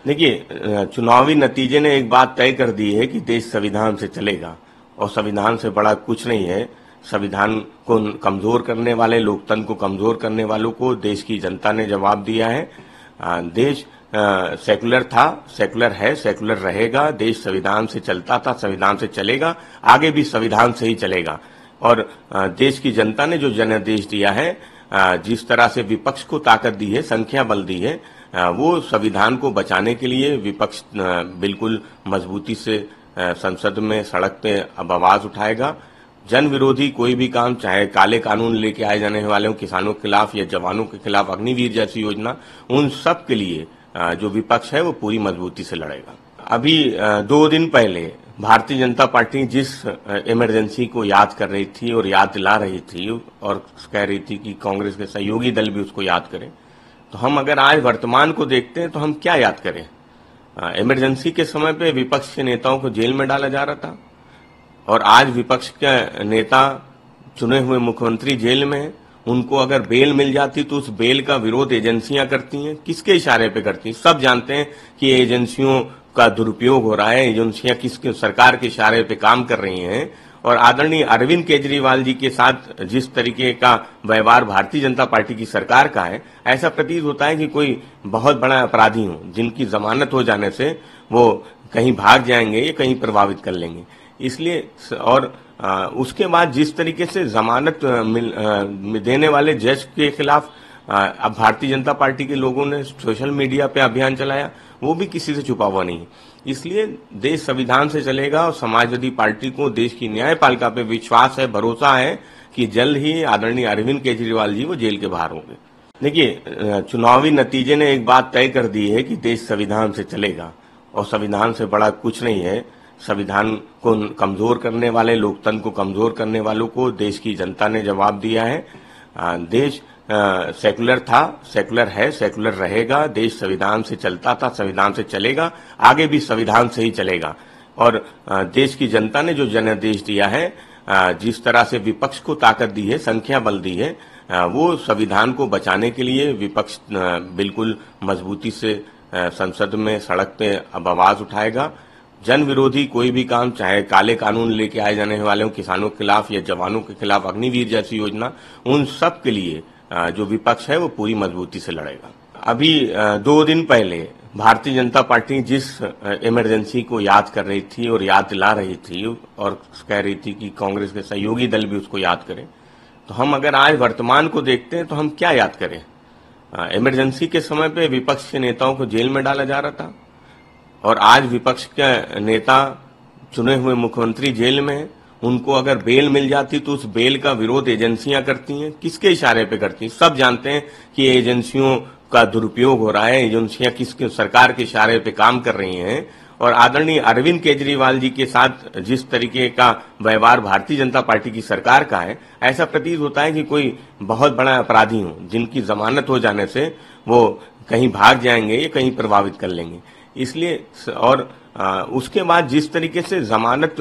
देखिए, चुनावी नतीजे ने एक बात तय कर दी है कि देश संविधान से चलेगा और संविधान से बड़ा कुछ नहीं है। संविधान को कमजोर करने वाले, लोकतंत्र को कमजोर करने वालों को देश की जनता ने जवाब दिया है। देश सेकुलर था, सेकुलर है, सेकुलर रहेगा। देश संविधान से चलता था, संविधान से चलेगा, आगे भी संविधान से ही चलेगा। और देश की जनता ने जो जनादेश दिया है, जिस तरह से विपक्ष को ताकत दी है, संख्या बल दी है, वो संविधान को बचाने के लिए विपक्ष बिल्कुल मजबूती से संसद में, सड़क पे अब आवाज उठाएगा। जन विरोधी कोई भी काम, चाहे काले कानून लेके आए जाने वाले हों किसानों के खिलाफ या जवानों के खिलाफ, अग्निवीर जैसी योजना, उन सब के लिए जो विपक्ष है वो पूरी मजबूती से लड़ेगा। अभी 2 दिन पहले भारतीय जनता पार्टी जिस इमरजेंसी को याद कर रही थी और याद दिला रही थी और कह रही थी कि कांग्रेस के सहयोगी दल भी उसको याद करें, तो हम अगर आज वर्तमान को देखते हैं तो हम क्या याद करें। इमरजेंसी के समय पे विपक्ष के नेताओं को जेल में डाला जा रहा था और आज विपक्ष के नेता, चुने हुए मुख्यमंत्री जेल में हैं। उनको अगर बेल मिल जाती तो उस बेल का विरोध एजेंसियां करती हैं। किसके इशारे पे करती हैं? सब जानते हैं कि एजेंसियों का दुरुपयोग हो रहा है। एजेंसियां किसके, सरकार के इशारे पे काम कर रही हैं। और आदरणीय अरविंद केजरीवाल जी के साथ जिस तरीके का व्यवहार भारतीय जनता पार्टी की सरकार का है, ऐसा प्रतीत होता है कि कोई बहुत बड़ा अपराधी हो, जिनकी जमानत हो जाने से वो कहीं भाग जाएंगे या कहीं प्रभावित कर लेंगे। इसलिए और उसके बाद जिस तरीके से जमानत देने वाले जज के खिलाफ अब भारतीय जनता पार्टी के लोगों ने सोशल मीडिया पे अभियान चलाया, वो भी किसी से छुपा हुआ नहीं। इसलिए देश संविधान से चलेगा और समाजवादी पार्टी को देश की न्यायपालिका पे विश्वास है, भरोसा है कि जल्द ही आदरणीय अरविंद केजरीवाल जी वो जेल के बाहर होंगे। देखिए, चुनावी नतीजे ने एक बात तय कर दी है कि देश संविधान से चलेगा और संविधान से बड़ा कुछ नहीं है। संविधान को कमजोर करने वाले, लोकतंत्र को कमजोर करने वालों को देश की जनता ने जवाब दिया है। देश सेकुलर था, सेकुलर है, सेकुलर रहेगा। देश संविधान से चलता था, संविधान से चलेगा, आगे भी संविधान से ही चलेगा। और देश की जनता ने जो जनादेश दिया है, जिस तरह से विपक्ष को ताकत दी है, संख्या बल दी है, वो संविधान को बचाने के लिए विपक्ष बिल्कुल मजबूती से संसद में, सड़क पे अब आवाज उठाएगा। जन विरोधी कोई भी काम, चाहे काले कानून लेके आए जाने वाले हों किसानों के खिलाफ या जवानों के खिलाफ, अग्निवीर जैसी योजना, उन सब के लिए जो विपक्ष है वो पूरी मजबूती से लड़ेगा। अभी 2 दिन पहले भारतीय जनता पार्टी जिस इमरजेंसी को याद कर रही थी और याद दिला रही थी और कह रही थी कि कांग्रेस के सहयोगी दल भी उसको याद करें, तो हम अगर आज वर्तमान को देखते हैं तो हम क्या याद करें। इमरजेंसी के समय पे विपक्ष के नेताओं को जेल में डाला जा रहा था और आज विपक्ष के नेता, चुने हुए मुख्यमंत्री जेल में हैं। उनको अगर बेल मिल जाती तो उस बेल का विरोध एजेंसियां करती हैं। किसके इशारे पे करती हैं? सब जानते हैं कि एजेंसियों का दुरुपयोग हो रहा है। एजेंसियां किसके, सरकार के इशारे पे काम कर रही हैं। और आदरणीय अरविंद केजरीवाल जी के साथ जिस तरीके का व्यवहार भारतीय जनता पार्टी की सरकार का है, ऐसा प्रतीत होता है कि कोई बहुत बड़ा अपराधी हो, जिनकी जमानत हो जाने से वो कहीं भाग जाएंगे या कहीं प्रभावित कर लेंगे। इसलिए और उसके बाद जिस तरीके से जमानत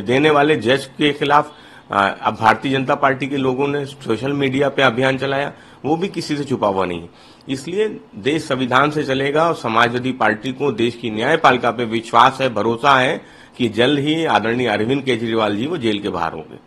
देने वाले जज के खिलाफ अब भारतीय जनता पार्टी के लोगों ने सोशल मीडिया पे अभियान चलाया, वो भी किसी से छुपा हुआ नहीं। इसलिए देश संविधान से चलेगा और समाजवादी पार्टी को देश की न्यायपालिका पे विश्वास है, भरोसा है कि जल्द ही आदरणीय अरविंद केजरीवाल जी वो जेल के बाहर होंगे।